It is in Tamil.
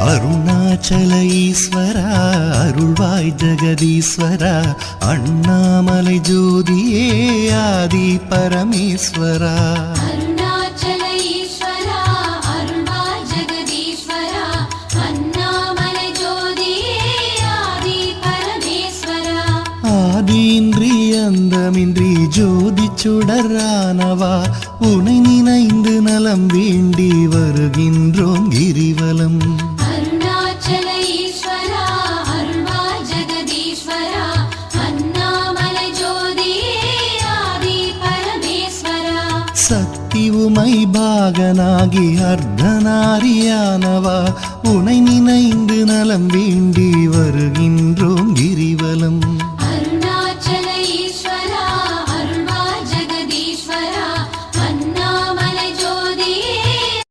அருணாச்சல ஈஸ்வரா அருள்வாய் ஜெகதீஸ்வரா அண்ணாமலை ஜோதியே ஆதி பரமேஸ்வரா அருணாச்சல ஈஸ்வரா அருள்வாய் ஜெகதீஸ்வரா அண்ணாமலை ஜோதியே ஆதி பரமேஸ்வரா ஆதியின்றி அந்தமின்றி ஜோதி சுடரானவா உனை நினைந்து நலம் வேண்டி வருகின்றோம் கிரிவலம் அருணாச்சல ஈஸ்வரா அருள்வாய் ஜெகதீஸ்வரா அண்ணாமலை ஜோதியே ஆதி பரமேஸ்வரா சக்தி உமை பாகனாகி அர்த்தநாரியானவா உனை நினைந்து நலம் வேண்டி வருகின்றோம்